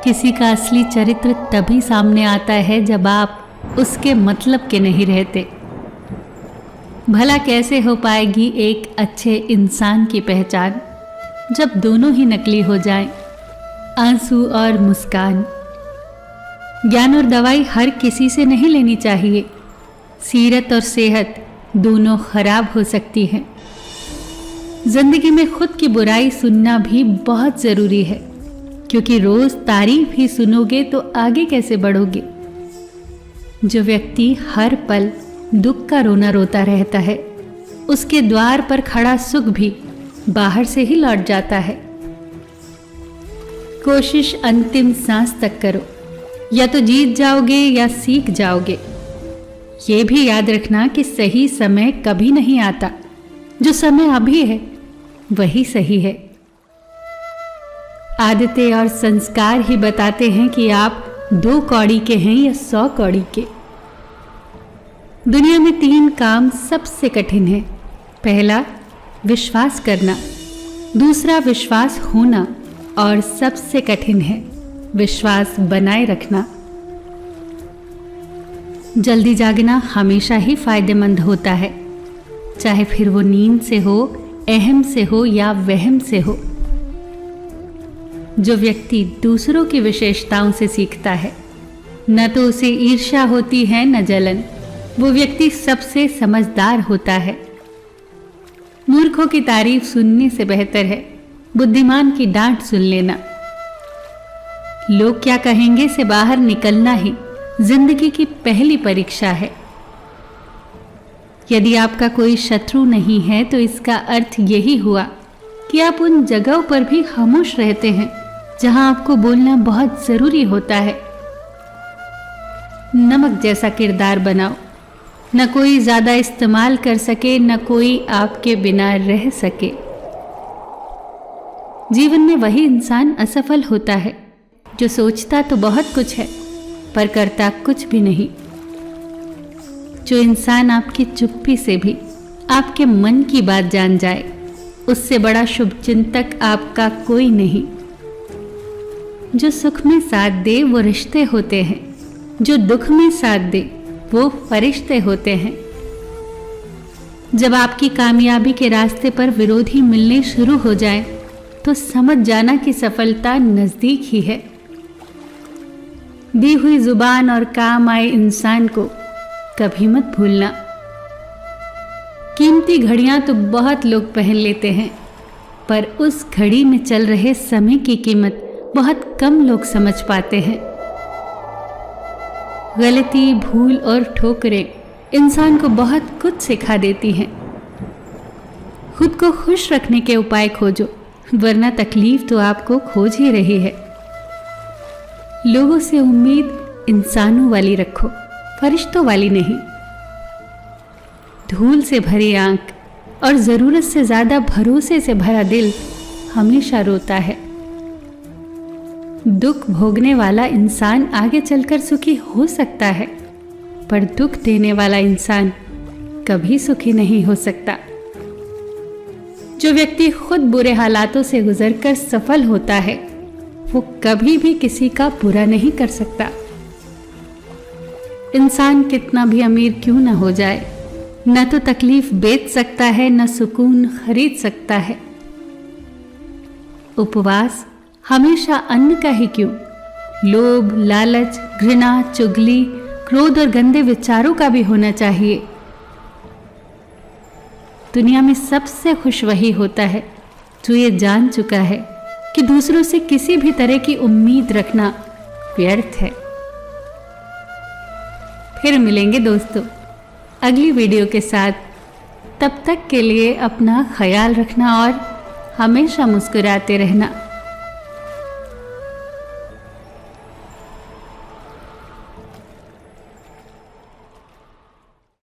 किसी का असली चरित्र तभी सामने आता है जब आप उसके मतलब के नहीं रहते। भला कैसे हो पाएगी एक अच्छे इंसान की पहचान जब दोनों ही नकली हो जाएं, आंसू और मुस्कान। ज्ञान और दवाई हर किसी से नहीं लेनी चाहिए। सीरत और सेहत दोनों खराब हो सकती हैं। जिंदगी में खुद की बुराई सुनना भी बहुत ज़रूरी है, क्योंकि रोज़ तारीफ ही सुनोगे तो आगे कैसे बढ़ोगे। जो व्यक्ति हर पल दुख का रोना रोता रहता है, उसके द्वार पर खड़ा सुख भी बाहर से ही लौट जाता है। कोशिश अंतिम सांस तक करो, या तो जीत जाओगे या सीख जाओगे। ये भी याद रखना कि सही समय कभी नहीं आता। जो समय अभी है वही सही है। आदतें और संस्कार ही बताते हैं कि आप 2 कौड़ी के हैं या 100 कौड़ी के। दुनिया में 3 काम सबसे कठिन है। पहला, विश्वास करना। दूसरा, विश्वास होना। और सबसे कठिन है विश्वास बनाए रखना। जल्दी जागना हमेशा ही फायदेमंद होता है, चाहे फिर वो नींद से हो, अहम से हो या वहम से हो। जो व्यक्ति दूसरों की विशेषताओं से सीखता है, न तो उसे ईर्ष्या होती है न जलन, वो व्यक्ति सबसे समझदार होता है। मूर्खों की तारीफ सुनने से बेहतर है बुद्धिमान की डांट सुन लेना। लोग क्या कहेंगे से बाहर निकलना ही जिंदगी की पहली परीक्षा है। यदि आपका कोई शत्रु नहीं है तो इसका अर्थ यही हुआ कि आप उन जगहों पर भी खामोश रहते हैं जहां आपको बोलना बहुत जरूरी होता है। नमक जैसा किरदार बनाओ, न कोई ज्यादा इस्तेमाल कर सके, न कोई आपके बिना रह सके। जीवन में वही इंसान असफल होता है जो सोचता तो बहुत कुछ है पर करता कुछ भी नहीं। जो इंसान आपकी चुप्पी से भी आपके मन की बात जान जाए, उससे बड़ा शुभचिंतक आपका कोई नहीं। जो सुख में साथ दे वो रिश्ते होते हैं, जो दुख में साथ दे वो फरिश्ते होते हैं। जब आपकी कामयाबी के रास्ते पर विरोधी मिलने शुरू हो जाए तो समझ जाना कि सफलता नजदीक ही है। दी हुई जुबान और काम आए इंसान को कभी मत भूलना। कीमती घड़ियां तो बहुत लोग पहन लेते हैं, पर उस घड़ी में चल रहे समय की कीमत बहुत कम लोग समझ पाते हैं। गलती, भूल और ठोकरें इंसान को बहुत कुछ सिखा देती हैं। खुद को खुश रखने के उपाय खोजो, वरना तकलीफ तो आपको खोज ही रही है। लोगों से उम्मीद इंसानों वाली रखो, फरिश्तों वाली नहीं। धूल से भरी आंख और जरूरत से ज्यादा भरोसे से भरा दिल हमेशा रोता है। दुख भोगने वाला इंसान आगे चलकर सुखी हो सकता है, पर दुख देने वाला इंसान कभी सुखी नहीं हो सकता। जो व्यक्ति खुद बुरे हालातों से गुजरकर सफल होता है, वो कभी भी किसी का बुरा नहीं कर सकता। इंसान कितना भी अमीर क्यों न हो जाए, न तो तकलीफ बेच सकता है, न सुकून खरीद सकता है। उपवास हमेशा अन्न का ही क्यों, लोभ, लालच, घृणा, चुगली, क्रोध और गंदे विचारों का भी होना चाहिए। दुनिया में सबसे खुश वही होता है जो ये जान चुका है कि दूसरों से किसी भी तरह की उम्मीद रखना व्यर्थ है। फिर मिलेंगे दोस्तों अगली वीडियो के साथ। तब तक के लिए अपना ख्याल रखना और हमेशा मुस्कुराते रहना।